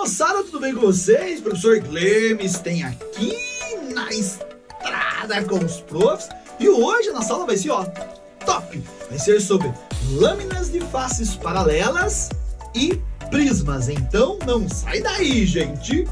moçada, tudo bem com vocês? Professor Glemes tem aqui na estrada com os profs. E hoje a nossa aula vai ser, top! Vai ser sobre lâminas de faces paralelas e prismas. Então não sai daí, gente!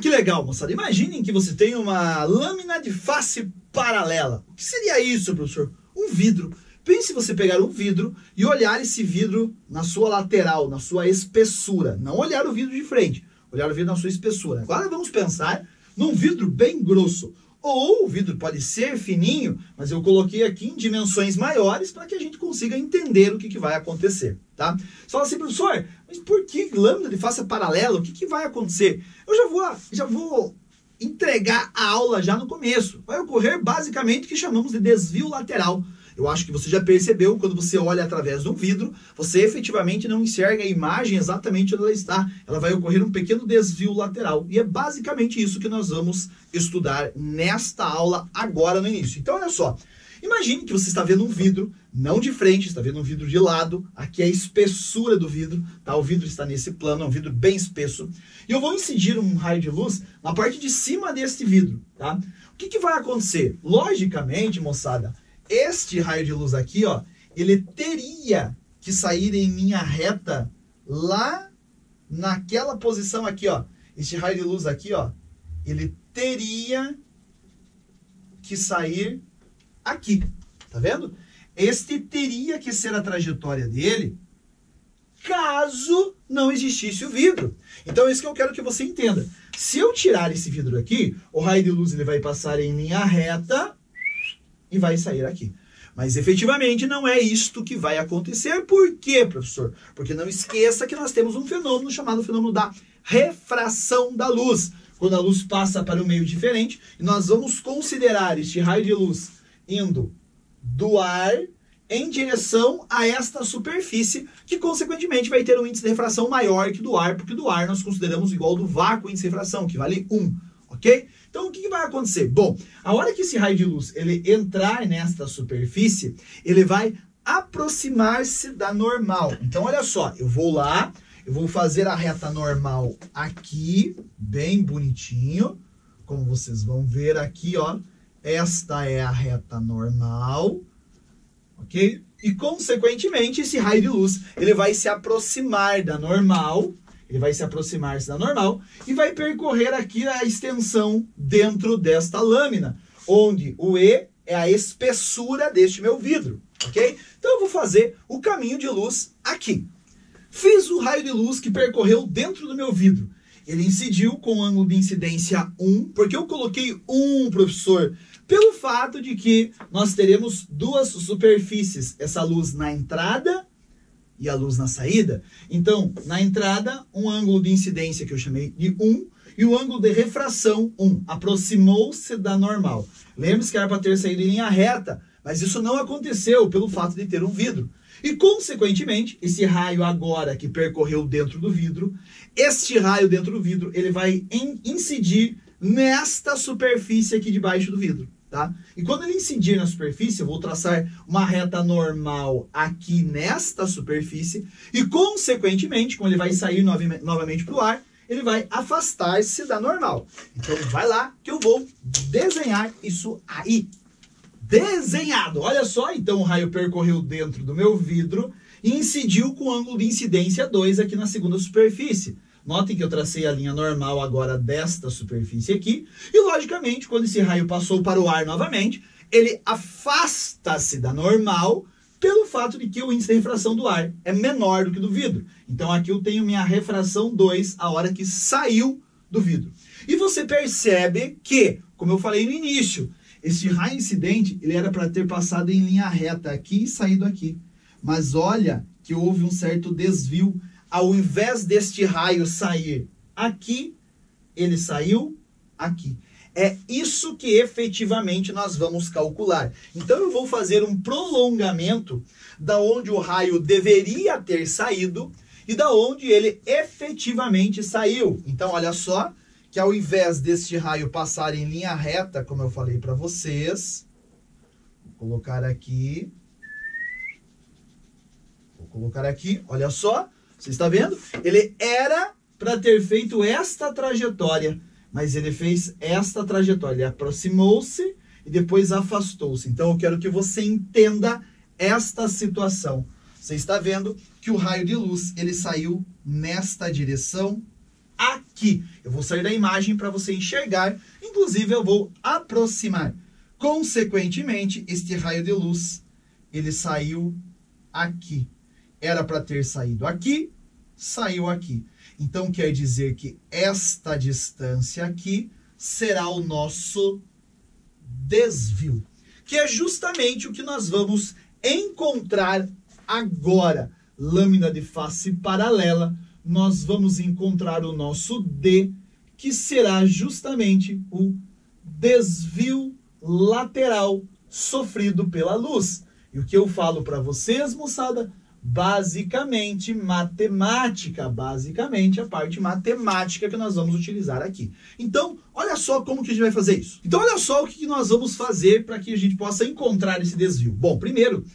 Que legal, moçada. Imaginem que você tem uma lâmina de face paralela. O que seria isso, professor? Um vidro. Pense você pegar um vidro e olhar esse vidro na sua lateral, na sua espessura. Não olhar o vidro de frente, olhar o vidro na sua espessura. Agora vamos pensar num vidro bem grosso. Ou o vidro pode ser fininho, mas eu coloquei aqui em dimensões maiores para que a gente consiga entender o que vai acontecer, tá? Você fala assim, professor, mas por que lâmina de face paralela? O que vai acontecer? Eu já vou entregar a aula já no começo. Vai ocorrer basicamente o que chamamos de desvio lateral. Eu acho que você já percebeu, quando você olha através de um vidro, você efetivamente não enxerga a imagem exatamente onde ela está. Ela vai ocorrer um pequeno desvio lateral. E é basicamente isso que nós vamos estudar nesta aula agora no início. Então, olha só. Imagine que você está vendo um vidro, não de frente, está vendo um vidro de lado. Aqui é a espessura do vidro, tá? O vidro está nesse plano, é um vidro bem espesso. E eu vou incidir um raio de luz na parte de cima deste vidro, tá? O que vai acontecer? Logicamente, moçada, este raio de luz aqui, ele teria que sair em linha reta lá naquela posição aqui, Este raio de luz aqui, ele teria que sair aqui, tá vendo? Este teria que ser a trajetória dele caso não existisse o vidro. Então é isso que eu quero que você entenda. Se eu tirar esse vidro aqui, o raio de luz ele vai passar em linha reta e vai sair aqui. Mas efetivamente não é isto que vai acontecer. Por quê, professor? Porque não esqueça que nós temos um fenômeno chamado fenômeno da refração da luz. Quando a luz passa para um meio diferente, e nós vamos considerar este raio de luz indo do ar em direção a esta superfície, que consequentemente vai ter um índice de refração maior que do ar, porque do ar nós consideramos igual do vácuo índice de refração, que vale 1, ok? Então, o que vai acontecer? Bom, a hora que esse raio de luz ele entrar nesta superfície, ele vai aproximar-se da normal. Então, olha só, eu vou lá, eu vou fazer a reta normal aqui, bem bonitinho, como vocês vão ver aqui, esta é a reta normal, ok? E, consequentemente, esse raio de luz, ele vai se aproximar da normal. Ele vai se aproximar-se da normal e vai percorrer aqui a extensão dentro desta lâmina, onde o E é a espessura deste meu vidro, ok? Então eu vou fazer o caminho de luz aqui. Fiz o raio de luz que percorreu dentro do meu vidro. Ele incidiu com ângulo de incidência 1, porque eu coloquei 1, professor, pelo fato de que nós teremos duas superfícies, essa luz na entrada e a luz na saída. Então, na entrada, um ângulo de incidência que eu chamei de 1 e o ângulo de refração 1. Aproximou-se da normal. Lembre-se que era para ter saído em linha reta, mas isso não aconteceu pelo fato de ter um vidro. E, consequentemente, esse raio agora que percorreu dentro do vidro, este raio dentro do vidro, ele vai incidir nesta superfície aqui debaixo do vidro. Tá? E quando ele incidir na superfície, eu vou traçar uma reta normal aqui nesta superfície e, consequentemente, quando ele vai sair novamente para o ar, ele vai afastar-se da normal. Então, vai lá que eu vou desenhar isso aí. Desenhado! Olha só, então o raio percorreu dentro do meu vidro e incidiu com ângulo de incidência 2 aqui na segunda superfície. Notem que eu tracei a linha normal agora desta superfície aqui. E, logicamente, quando esse raio passou para o ar novamente, ele afasta-se da normal pelo fato de que o índice de refração do ar é menor do que do vidro. Então, aqui eu tenho minha refração 2 a hora que saiu do vidro. E você percebe que, como eu falei no início, esse raio incidente ele era para ter passado em linha reta aqui e saído aqui. Mas olha que houve um certo desvio. Ao invés deste raio sair aqui, ele saiu aqui. É isso que efetivamente nós vamos calcular. Então eu vou fazer um prolongamento da onde o raio deveria ter saído e da onde ele efetivamente saiu. Então olha só que ao invés deste raio passar em linha reta, como eu falei para vocês, vou colocar aqui, olha só, você está vendo? Ele era para ter feito esta trajetória, mas ele fez esta trajetória, ele aproximou-se e depois afastou-se. Então eu quero que você entenda esta situação. Você está vendo que o raio de luz, ele saiu nesta direção aqui. Eu vou sair da imagem para você enxergar, inclusive eu vou aproximar. Consequentemente, este raio de luz, ele saiu aqui. Era para ter saído aqui, saiu aqui. Então quer dizer que esta distância aqui será o nosso desvio, que é justamente o que nós vamos encontrar agora. Lâmina de face paralela, nós vamos encontrar o nosso D, que será justamente o desvio lateral sofrido pela luz. E o que eu falo para vocês, moçada, basicamente matemática, basicamente a parte matemática que nós vamos utilizar aqui. Então, olha só como que a gente vai fazer isso. Então, olha só o que nós vamos fazer para que a gente possa encontrar esse desvio. Bom, primeiro,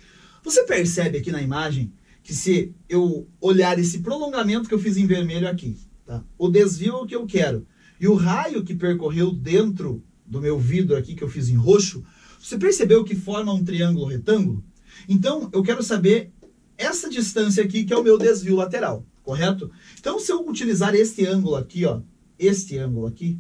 você percebe aqui na imagem que se eu olhar esse prolongamento que eu fiz em vermelho aqui, tá? O desvio é o que eu quero. E o raio que percorreu dentro do meu vidro aqui, que eu fiz em roxo, você percebeu que forma um triângulo retângulo? Então, eu quero saber essa distância aqui, que é o meu desvio lateral, correto? Então, se eu utilizar este ângulo aqui, ó, este ângulo aqui,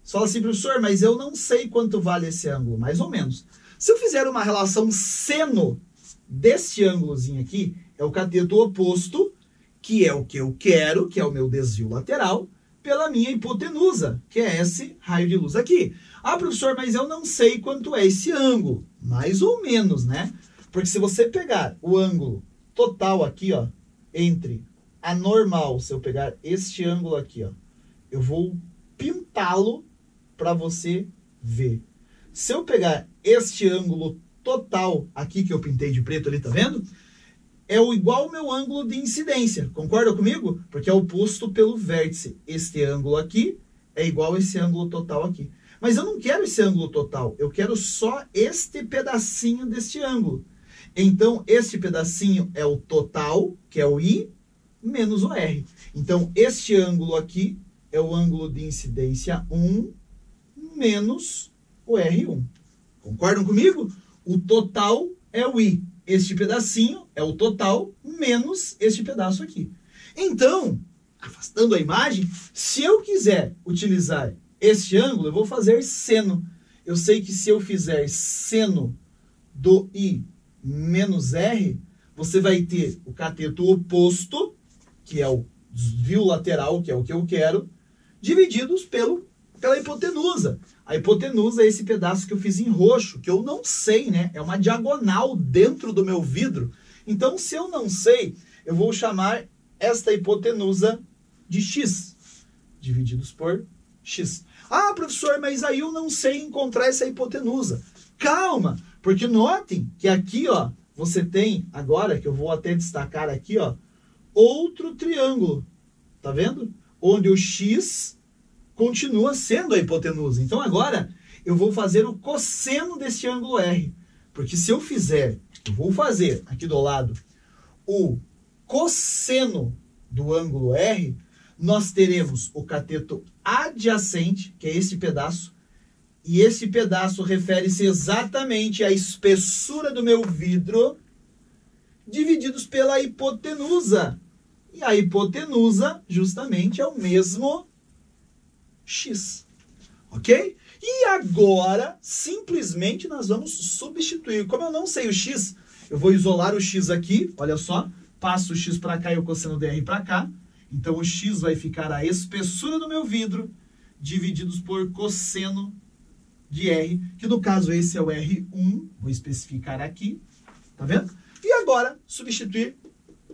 você fala assim, professor, mas eu não sei quanto vale esse ângulo, mais ou menos. Se eu fizer uma relação seno deste ângulozinho aqui, é o cateto oposto, que é o que eu quero, que é o meu desvio lateral, pela minha hipotenusa, que é esse raio de luz aqui. Ah, professor, mas eu não sei quanto é esse ângulo. Mais ou menos, né? Porque se você pegar o ângulo total aqui, ó, entre a normal, se eu pegar este ângulo aqui, ó, eu vou pintá-lo para você ver. Se eu pegar este ângulo total aqui que eu pintei de preto ali, tá vendo? É o igual ao meu ângulo de incidência. Concorda comigo? Porque é oposto pelo vértice. Este ângulo aqui é igual a esse ângulo total aqui. Mas eu não quero esse ângulo total. Eu quero só este pedacinho deste ângulo. Então, este pedacinho é o total, que é o I, menos o R. Então, este ângulo aqui é o ângulo de incidência 1 menos o R1. Concordam comigo? O total é o I. Este pedacinho é o total menos este pedaço aqui. Então, afastando a imagem, se eu quiser utilizar este ângulo, eu vou fazer seno. Eu sei que se eu fizer seno do I menos R, você vai ter o cateto oposto, que é o desvio lateral, que é o que eu quero, divididos pela hipotenusa. A hipotenusa é esse pedaço que eu fiz em roxo, que eu não sei, né? É uma diagonal dentro do meu vidro. Então, se eu não sei, eu vou chamar esta hipotenusa de X, divididos por X. Ah, professor, mas aí eu não sei encontrar essa hipotenusa. Calma, porque notem que aqui, ó, você tem, agora que eu vou até destacar aqui, ó, outro triângulo, tá vendo? Onde o X continua sendo a hipotenusa. Então agora eu vou fazer o cosseno desse ângulo R. Porque se eu vou fazer aqui do lado o cosseno do ângulo R, nós teremos o cateto adjacente, que é esse pedaço, e esse pedaço refere-se exatamente à espessura do meu vidro, divididos pela hipotenusa. E a hipotenusa, justamente, é o mesmo X. Ok? E agora, simplesmente, nós vamos substituir. Como eu não sei o X, eu vou isolar o X aqui, olha só, passo o X para cá e o cosseno de R para cá. Então, o X vai ficar a espessura do meu vidro, divididos por cosseno de R, que no caso esse é o R1, vou especificar aqui, tá vendo? E agora, substituir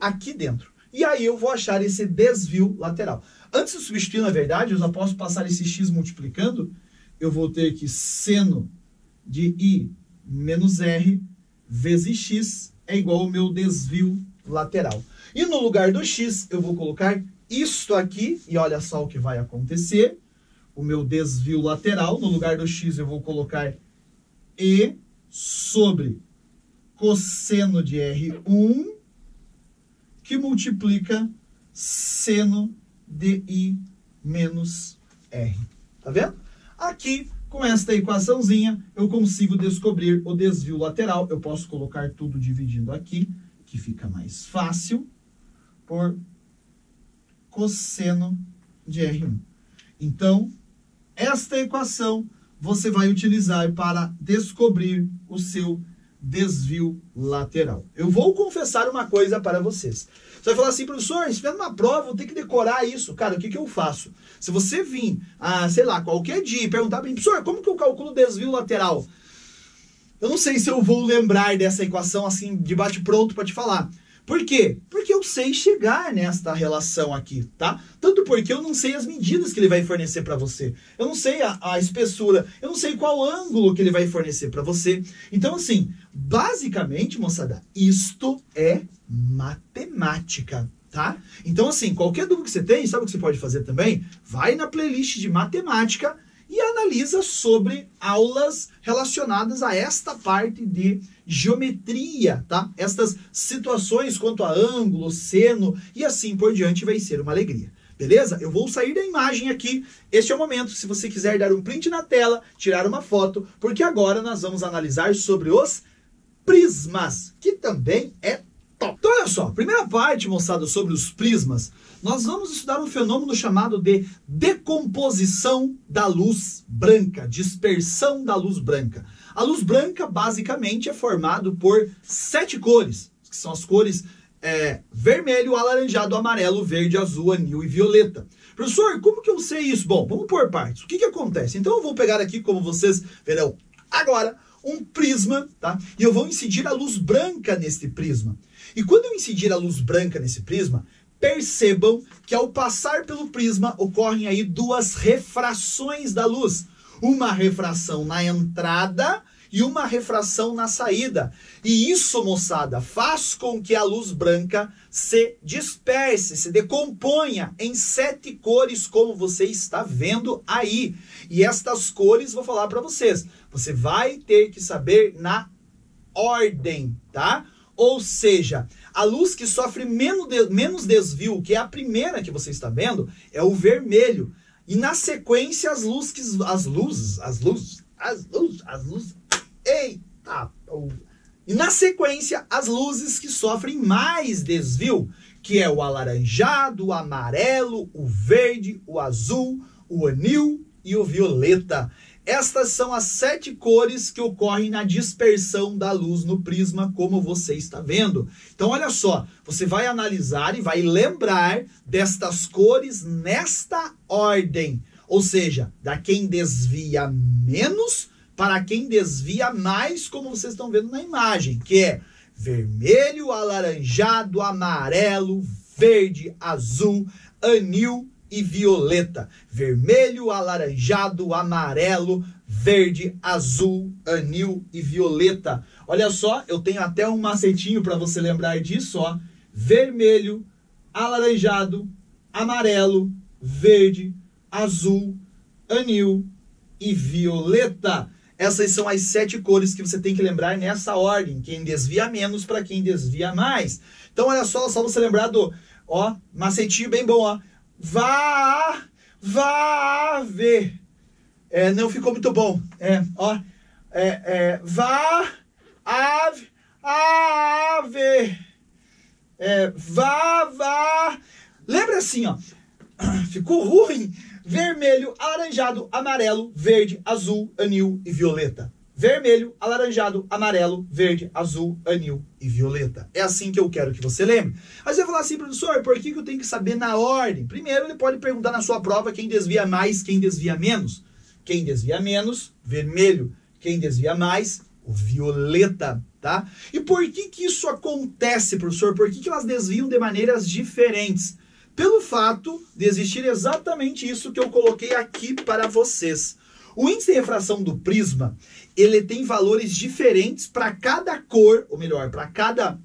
aqui dentro. E aí eu vou achar esse desvio lateral. Antes de substituir, na verdade, eu já posso passar esse X multiplicando, eu vou ter que seno de I menos R vezes X é igual ao meu desvio lateral. E no lugar do X, eu vou colocar isto aqui, e olha só o que vai acontecer. O meu desvio lateral, no lugar do x eu vou colocar E sobre cosseno de R1, que multiplica seno de I menos R. Tá vendo? Aqui, com esta equaçãozinha, eu consigo descobrir o desvio lateral. Eu posso colocar tudo dividindo aqui, que fica mais fácil, por cosseno de R1. Então, esta equação você vai utilizar para descobrir o seu desvio lateral. Eu vou confessar uma coisa para vocês. Você vai falar assim, professor, se tiver numa prova, eu tenho que decorar isso. Cara, o que eu faço? Se você vir, sei lá, qualquer dia e perguntar para mim, professor, como que eu calculo o desvio lateral? Eu não sei se eu vou lembrar dessa equação assim, de bate-pronto para te falar. Por quê? Porque eu sei chegar nesta relação aqui, tá? Tanto porque eu não sei as medidas que ele vai fornecer para você. Eu não sei a espessura, eu não sei qual ângulo que ele vai fornecer para você. Então, assim, basicamente, moçada, isto é matemática, tá? Então, assim, qualquer dúvida que você tem, sabe o que você pode fazer também? Vai na playlist de matemática e analisa sobre aulas relacionadas a esta parte de geometria, tá? Estas situações quanto a ângulo, seno e assim por diante vai ser uma alegria. Beleza? Eu vou sair da imagem aqui. Este é o momento, se você quiser dar um print na tela, tirar uma foto, porque agora nós vamos analisar sobre os prismas, que também é top. Então, olha só, primeira parte, moçada, sobre os prismas, nós vamos estudar um fenômeno chamado de decomposição da luz branca, dispersão da luz branca. A luz branca, basicamente, é formado por 7 cores, que são as cores vermelho, alaranjado, amarelo, verde, azul, anil e violeta. Professor, como que eu sei isso? Bom, vamos por partes. O que acontece? Então, eu vou pegar aqui, como vocês verão agora, um prisma, tá? E eu vou incidir a luz branca neste prisma. E quando eu incidir a luz branca nesse prisma, percebam que ao passar pelo prisma ocorrem aí 2 refrações da luz. Uma refração na entrada e uma refração na saída. E isso, moçada, faz com que a luz branca se disperse, se decomponha em 7 cores, como você está vendo aí. E estas cores, vou falar para vocês, você vai ter que saber na ordem, tá? Ou seja, a luz que sofre menos desvio, que é a primeira que você está vendo, é o vermelho. E na sequência, as luzes, eita! E na sequência, as luzes que sofrem mais desvio, que é o alaranjado, o amarelo, o verde, o azul, o anil e o violeta. Estas são as 7 cores que ocorrem na dispersão da luz no prisma, como você está vendo. Então, olha só, você vai analisar e vai lembrar destas cores nesta ordem. Ou seja, da quem desvia menos para quem desvia mais, como vocês estão vendo na imagem, que é vermelho, alaranjado, amarelo, verde, azul, anil e violeta. Vermelho, alaranjado, amarelo, verde, azul, anil e violeta. Olha só, eu tenho até um macetinho para você lembrar disso, ó. Vermelho, alaranjado, amarelo, verde, azul, anil e violeta. Essas são as 7 cores que você tem que lembrar nessa ordem. Quem desvia menos para quem desvia mais. Então, olha só você lembrar do, ó, macetinho bem bom, ó. Vá ver. Não ficou muito bom. Vá ver. Vá. Lembra assim, ó. Ficou ruim. Vermelho, alaranjado, amarelo, verde, azul, anil e violeta. Vermelho, alaranjado, amarelo, verde, azul, anil e violeta. É assim que eu quero que você lembre. Aí você vai falar assim, professor, por que eu tenho que saber na ordem? Primeiro, ele pode perguntar na sua prova quem desvia mais, quem desvia menos. Quem desvia menos, vermelho. Quem desvia mais, o violeta, tá? E por que isso acontece, professor? Por que elas desviam de maneiras diferentes? Pelo fato de existir exatamente isso que eu coloquei aqui para vocês. O índice de refração do prisma, ele tem valores diferentes para cada cor, ou melhor, para cada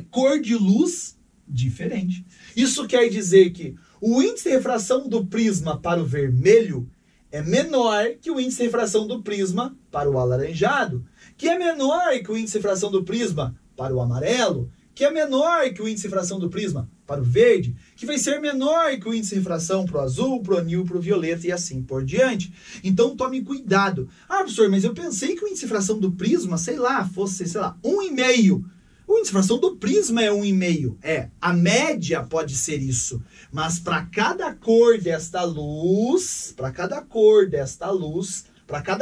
cor de luz diferente. Isso quer dizer que o índice de refração do prisma para o vermelho é menor que o índice de refração do prisma para o alaranjado, que é menor que o índice de refração do prisma para o amarelo, que é menor que o índice de refração do prisma para o verde, que vai ser menor que o índice de refração para o azul, para o anil, para o violeta e assim por diante. Então tome cuidado. Ah, professor, mas eu pensei que o índice de refração do prisma, fosse 1,5. O índice de refração do prisma é 1,5. A média pode ser isso. Mas para cada cor desta luz, para cada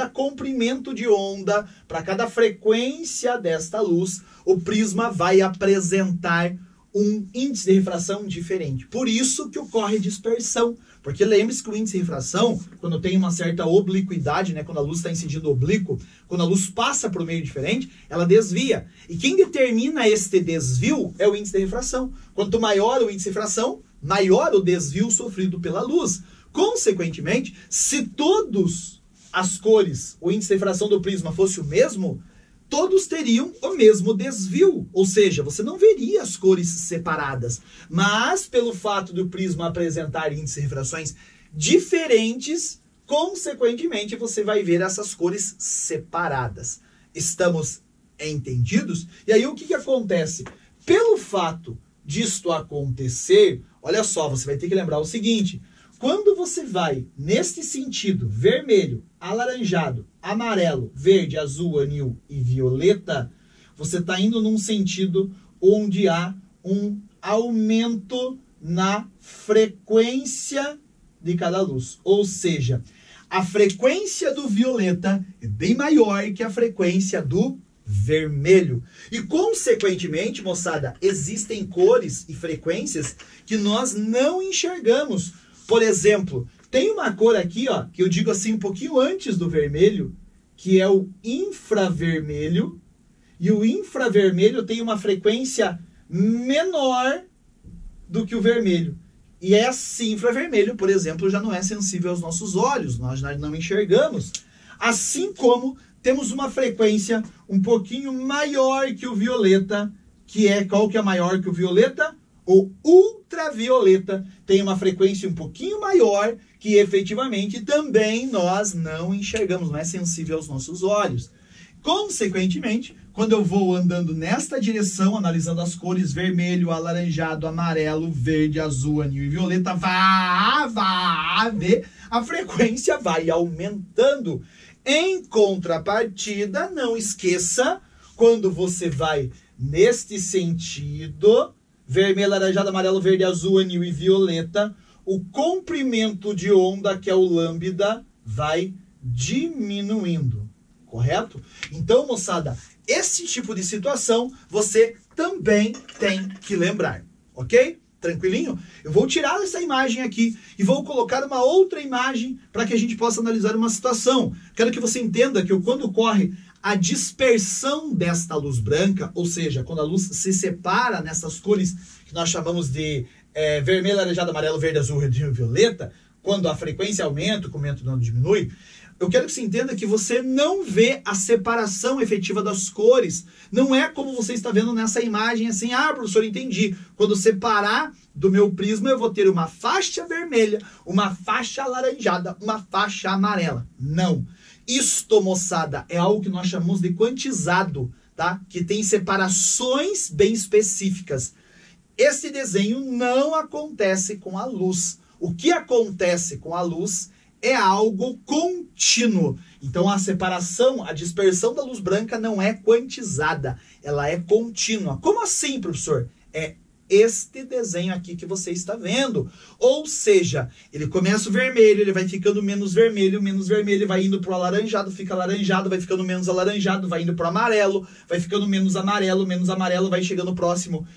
comprimento de onda, para cada frequência desta luz, o prisma vai apresentar um índice de refração diferente. Por isso que ocorre dispersão. Porque lembre-se que o índice de refração, quando tem uma certa obliquidade, né, quando a luz está incidindo oblíquo, quando a luz passa por um meio diferente, ela desvia. E quem determina este desvio é o índice de refração. Quanto maior o índice de refração, maior o desvio sofrido pela luz. Consequentemente, se todas as cores, o índice de refração do prisma fosse o mesmo, todos teriam o mesmo desvio, ou seja, você não veria as cores separadas. Mas, pelo fato do prisma apresentar índices de refrações diferentes, consequentemente, você vai ver essas cores separadas. Estamos entendidos? E aí, o que acontece? Pelo fato disto acontecer, olha só, você vai ter que lembrar o seguinte: quando você vai neste sentido, vermelho, alaranjado, amarelo, verde, azul, anil e violeta, você está indo num sentido onde há um aumento na frequência de cada luz. Ou seja, a frequência do violeta é bem maior que a frequência do vermelho. E, consequentemente, moçada, existem cores e frequências que nós não enxergamos. Por exemplo, tem uma cor aqui, ó, que eu digo assim um pouquinho antes do vermelho, que é o infravermelho. E o infravermelho tem uma frequência menor do que o vermelho. E esse infravermelho, por exemplo, já não é sensível aos nossos olhos, nós não enxergamos. Assim como temos uma frequência um pouquinho maior que o violeta, qual que é maior que o violeta? O ultravioleta tem uma frequência um pouquinho maior que efetivamente também nós não enxergamos, não é sensível aos nossos olhos. Consequentemente, quando eu vou andando nesta direção, analisando as cores vermelho, alaranjado, amarelo, verde, azul, anil e violeta, a frequência vai aumentando. Em contrapartida, não esqueça, quando você vai neste sentido, vermelho, alaranjado, amarelo, verde, azul, anil e violeta, o comprimento de onda, que é o lambda, vai diminuindo, correto? Então, moçada, esse tipo de situação você também tem que lembrar, ok? Tranquilinho? Eu vou tirar essa imagem aqui e vou colocar uma outra imagem para que a gente possa analisar uma situação. Quero que você entenda que quando ocorre a dispersão desta luz branca, ou seja, quando a luz se separa nessas cores que nós chamamos de vermelho, alaranjado, amarelo, verde, azul, e violeta, quando a frequência aumenta, o comprimento de onda diminui, eu quero que você entenda que você não vê a separação efetiva das cores. Não é como você está vendo nessa imagem assim, professor, entendi. Quando separar do meu prisma, eu vou ter uma faixa vermelha, uma faixa alaranjada, uma faixa amarela. Não. Isto, moçada, é algo que nós chamamos de quantizado, tá? Que tem separações bem específicas. Esse desenho não acontece com a luz. O que acontece com a luz é algo contínuo. Então a separação, a dispersão da luz branca não é quantizada, ela é contínua. Como assim, professor? É este desenho aqui que você está vendo. Ou seja, ele começa o vermelho, ele vai ficando menos vermelho, vai indo para o alaranjado, fica alaranjado, vai ficando menos alaranjado, vai indo para o amarelo, vai ficando menos amarelo, vai chegando próximo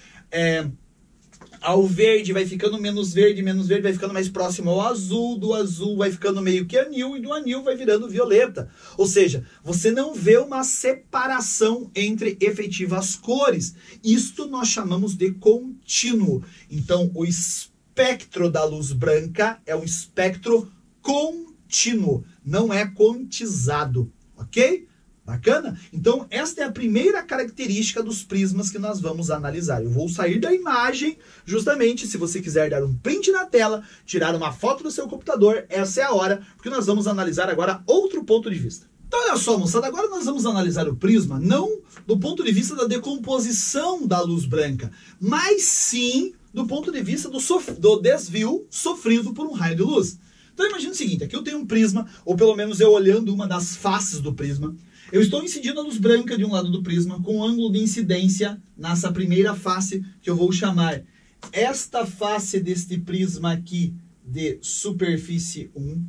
ao verde, vai ficando menos verde, vai ficando mais próximo ao azul, do azul vai ficando meio que anil, e do anil vai virando violeta. Ou seja, você não vê uma separação entre efetivas cores. Isto nós chamamos de contínuo. Então, o espectro da luz branca é um espectro contínuo, não é quantizado, ok? Bacana? Então, esta é a primeira característica dos prismas que nós vamos analisar. Eu vou sair da imagem, justamente, se você quiser dar um print na tela, tirar uma foto do seu computador, essa é a hora, porque nós vamos analisar agora outro ponto de vista. Então, olha só, moçada, agora nós vamos analisar o prisma, não do ponto de vista da decomposição da luz branca, mas sim do ponto de vista do desvio sofrido por um raio de luz. Então, imagina o seguinte, aqui eu tenho um prisma, ou pelo menos eu olhando uma das faces do prisma, eu estou incidindo a luz branca de um lado do prisma com um ângulo de incidência nessa primeira face que eu vou chamar esta face deste prisma aqui de superfície 1.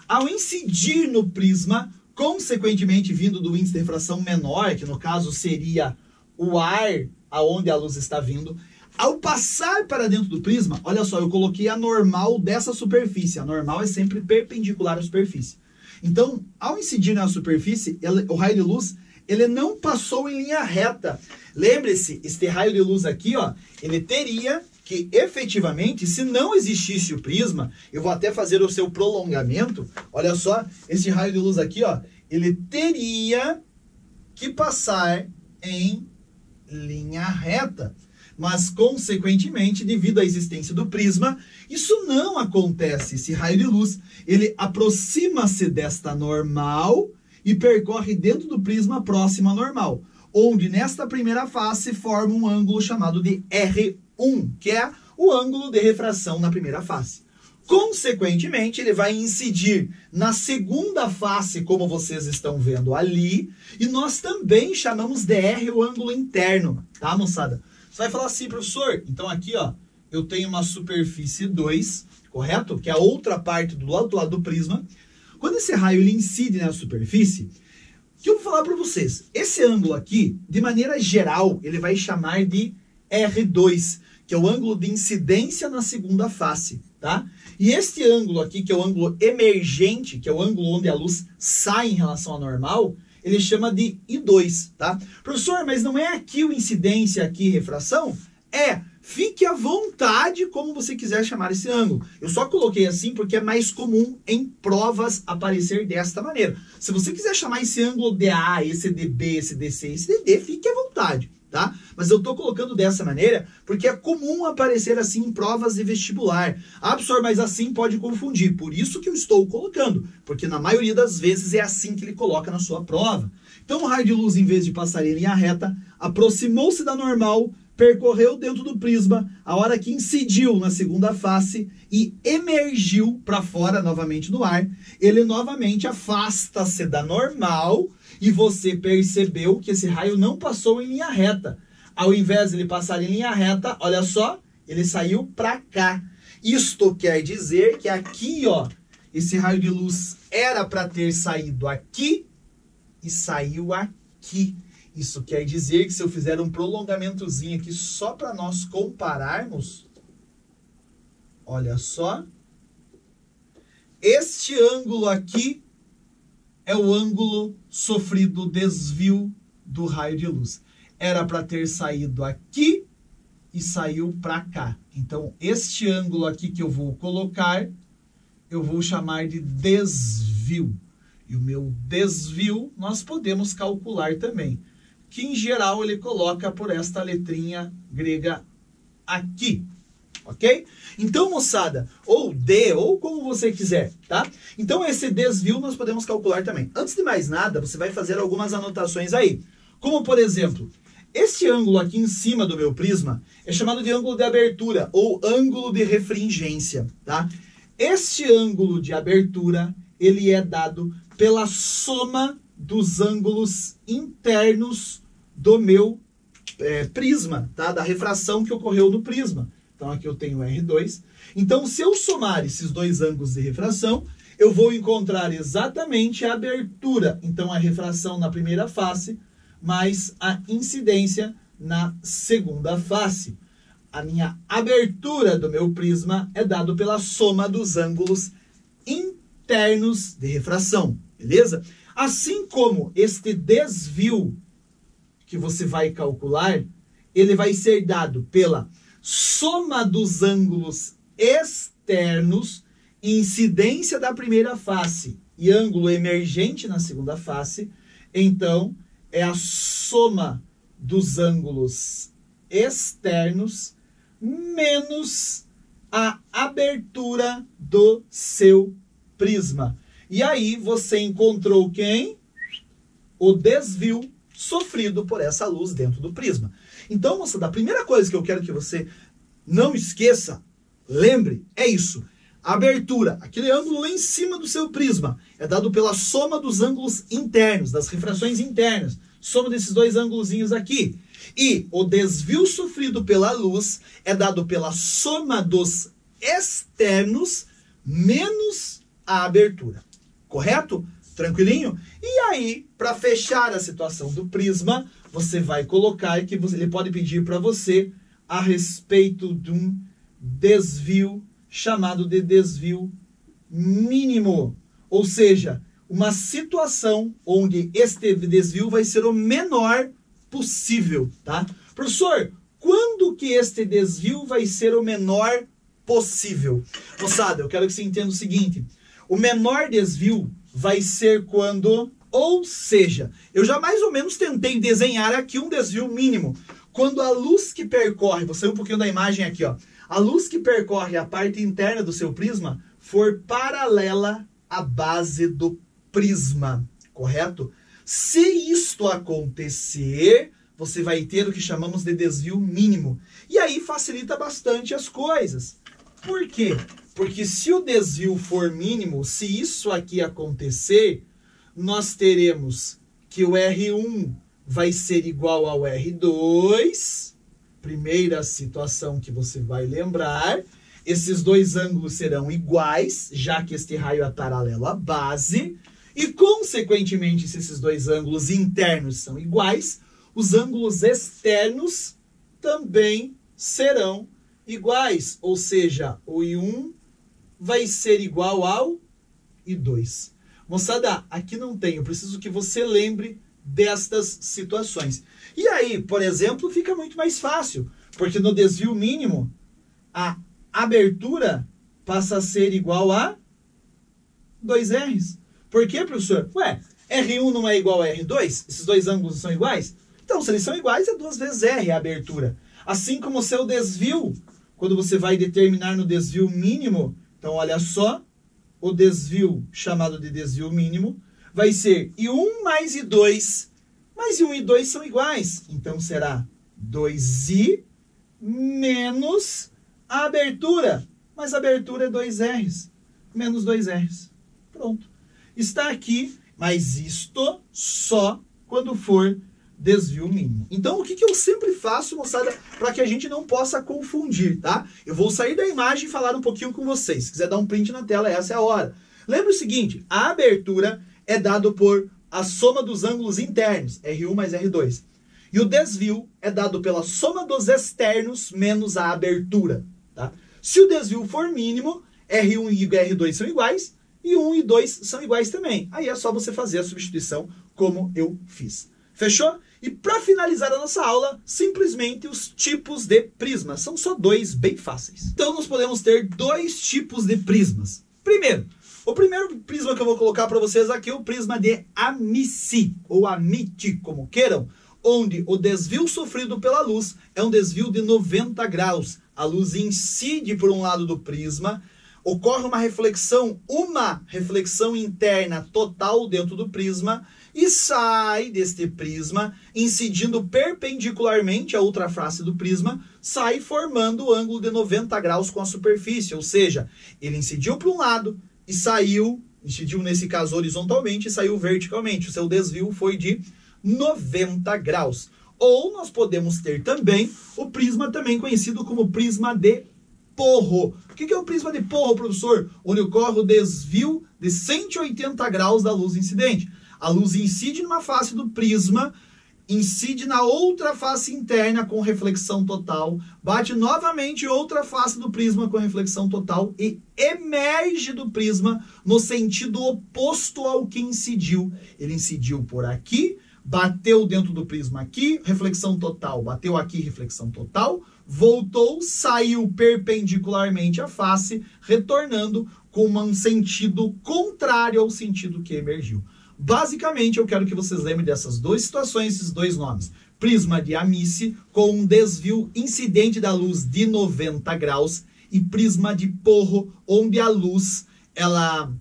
Ao incidir no prisma, consequentemente vindo do índice de refração menor, que no caso seria o ar aonde a luz está vindo, ao passar para dentro do prisma, olha só, eu coloquei a normal dessa superfície. A normal é sempre perpendicular à superfície. Então, ao incidir na superfície, o raio de luz, ele não passou em linha reta. Lembre-se, este raio de luz aqui, ó, ele teria que, efetivamente, se não existisse o prisma, eu vou até fazer o seu prolongamento, olha só, esse raio de luz aqui, ó, ele teria que passar em linha reta. Mas, consequentemente, devido à existência do prisma, isso não acontece. Esse raio de luz, ele aproxima-se desta normal e percorre dentro do prisma próximo à normal, onde nesta primeira face forma um ângulo chamado de R1, que é o ângulo de refração na primeira face. Consequentemente, ele vai incidir na segunda face, como vocês estão vendo ali, e nós também chamamos de R o ângulo interno, tá, moçada? Você vai falar assim, professor, então aqui, ó, eu tenho uma superfície 2, correto? Que é a outra parte do outro lado do prisma. Quando esse raio ele incide na superfície, o que eu vou falar para vocês? Esse ângulo aqui, de maneira geral, ele vai chamar de R2, que é o ângulo de incidência na segunda face, tá? E este ângulo aqui, que é o ângulo emergente, que é o ângulo onde a luz sai em relação à normal, ele chama de I2, tá? Professor, mas não é aqui o incidência, aqui refração? É, fique à vontade como você quiser chamar esse ângulo. Eu só coloquei assim porque é mais comum em provas aparecer desta maneira. Se você quiser chamar esse ângulo de A, esse de B, esse de C, esse de D, fique à vontade, tá? Mas eu tô colocando dessa maneira porque é comum aparecer assim em provas de vestibular. Ah, professor, mas assim pode confundir. Por isso que eu estou colocando, porque na maioria das vezes é assim que ele coloca na sua prova. Então o raio de luz, em vez de passar em linha reta, aproximou-se da normal, percorreu dentro do prisma, a hora que incidiu na segunda face e emergiu para fora novamente no ar, ele novamente afasta-se da normal e você percebeu que esse raio não passou em linha reta. Ao invés de ele passar em linha reta, olha só, ele saiu para cá. Isto quer dizer que aqui, ó, esse raio de luz era para ter saído aqui e saiu aqui. Isso quer dizer que se eu fizer um prolongamentozinho aqui só para nós compararmos, olha só, este ângulo aqui é o ângulo sofrido desvio do raio de luz. Era para ter saído aqui e saiu para cá. Então, este ângulo aqui que eu vou colocar, eu vou chamar de desvio. E o meu desvio nós podemos calcular também, que em geral ele coloca por esta letrinha grega aqui, ok? Então, moçada, ou D, ou como você quiser, tá? Então, esse desvio nós podemos calcular também. Antes de mais nada, você vai fazer algumas anotações aí. Como, por exemplo, este ângulo aqui em cima do meu prisma é chamado de ângulo de abertura, ou ângulo de refringência, tá? Este ângulo de abertura, ele é dado pela soma dos ângulos internos do meu prisma, tá? Da refração que ocorreu no prisma. Então, aqui eu tenho R2. Então, se eu somar esses dois ângulos de refração, eu vou encontrar exatamente a abertura. Então, a refração na primeira face, mais a incidência na segunda face. A minha abertura do meu prisma é dado pela soma dos ângulos internos de refração, beleza? Assim como este desvio que você vai calcular, ele vai ser dado pela soma dos ângulos externos, incidência da primeira face e ângulo emergente na segunda face, então é a soma dos ângulos externos menos a abertura do seu prisma. E aí você encontrou quem? O desvio sofrido por essa luz dentro do prisma. Então, moçada, a primeira coisa que eu quero que você não esqueça, lembre, é isso. A abertura, aquele ângulo lá em cima do seu prisma, é dado pela soma dos ângulos internos, das refrações internas. Soma desses dois ângulozinhos aqui. E o desvio sofrido pela luz é dado pela soma dos externos menos a abertura. Correto? Tranquilinho? E aí, para fechar a situação do prisma, você vai colocar que ele pode pedir para você a respeito de um desvio chamado de desvio mínimo. Ou seja, uma situação onde este desvio vai ser o menor possível, tá? Professor, quando que este desvio vai ser o menor possível? Moçada, eu quero que você entenda o seguinte. O menor desvio vai ser quando... Ou seja, eu já mais ou menos tentei desenhar aqui um desvio mínimo. Quando a luz que percorre... Vou sair um pouquinho da imagem aqui, ó. A luz que percorre a parte interna do seu prisma for paralela à base do prisma, correto? Se isto acontecer, você vai ter o que chamamos de desvio mínimo. E aí facilita bastante as coisas. Por quê? Porque se o desvio for mínimo, se isso aqui acontecer, nós teremos que o R1 vai ser igual ao R2. Primeira situação que você vai lembrar. Esses dois ângulos serão iguais, já que este raio é paralelo à base. E, consequentemente, se esses dois ângulos internos são iguais, os ângulos externos também serão iguais. Ou seja, o I1 vai ser igual ao I2. Moçada, aqui não tem. Eu preciso que você lembre destas situações. E aí, por exemplo, fica muito mais fácil. Porque no desvio mínimo, a abertura passa a ser igual a 2Rs. Por quê, professor? Ué, R1 não é igual a R2? Esses dois ângulos são iguais? Então, se eles são iguais, é 2 vezes R a abertura. Assim como o seu desvio, quando você vai determinar no desvio mínimo, então olha só, o desvio chamado de desvio mínimo vai ser I1 mais I2, mas I1 e I2 são iguais. Então será 2I menos a abertura, mas a abertura é 2Rs, menos 2Rs. Pronto. Está aqui, mas isto só quando for desvio mínimo. Então, o que eu sempre faço, moçada, para que a gente não possa confundir, tá? Eu vou sair da imagem e falar um pouquinho com vocês. Se quiser dar um print na tela, essa é a hora. Lembra o seguinte, a abertura é dado por a soma dos ângulos internos, R1 mais R2. E o desvio é dado pela soma dos externos menos a abertura, tá? Se o desvio for mínimo, R1 e R2 são iguais, e 1 e 2 são iguais também. Aí é só você fazer a substituição como eu fiz. Fechou? E para finalizar a nossa aula, simplesmente os tipos de prismas. São só dois bem fáceis. Então nós podemos ter dois tipos de prismas. Primeiro, o primeiro prisma que eu vou colocar para vocês aqui é o prisma de Amici, ou Amiti, como queiram, onde o desvio sofrido pela luz é um desvio de 90 graus. A luz incide por um lado do prisma, ocorre uma reflexão interna total dentro do prisma e sai deste prisma, incidindo perpendicularmente à outra face do prisma, sai formando o ângulo de 90 graus com a superfície, ou seja, ele incidiu para um lado e saiu, incidiu nesse caso horizontalmente e saiu verticalmente, o seu desvio foi de 90 graus. Ou nós podemos ter também o prisma também conhecido como prisma de Porro. O que é o prisma de Porro, professor? Onde ocorre o desvio de 180 graus da luz incidente. A luz incide numa face do prisma, incide na outra face interna com reflexão total, bate novamente outra face do prisma com reflexão total e emerge do prisma no sentido oposto ao que incidiu. Ele incidiu por aqui, bateu dentro do prisma aqui, reflexão total, bateu aqui, reflexão total, voltou, saiu perpendicularmente à face, retornando com um sentido contrário ao sentido que emergiu. Basicamente, eu quero que vocês lembrem dessas duas situações, esses dois nomes. Prisma de Amici, com um desvio incidente da luz de 90 graus, e prisma de Porro, onde a luz ela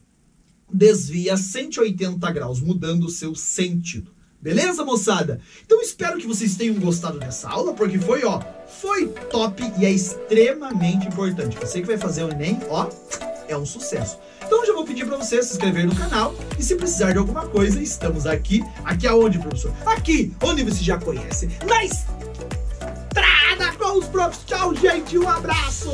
desvia 180 graus, mudando o seu sentido. Beleza, moçada? Então espero que vocês tenham gostado dessa aula, porque foi, ó, foi top e é extremamente importante. Você que vai fazer o Enem, ó, é um sucesso. Então eu já vou pedir para você se inscrever no canal e se precisar de alguma coisa, estamos aqui. Aqui aonde, professor? Aqui, onde você já conhece. Na estrada com os profs. Tchau, gente. Um abraço.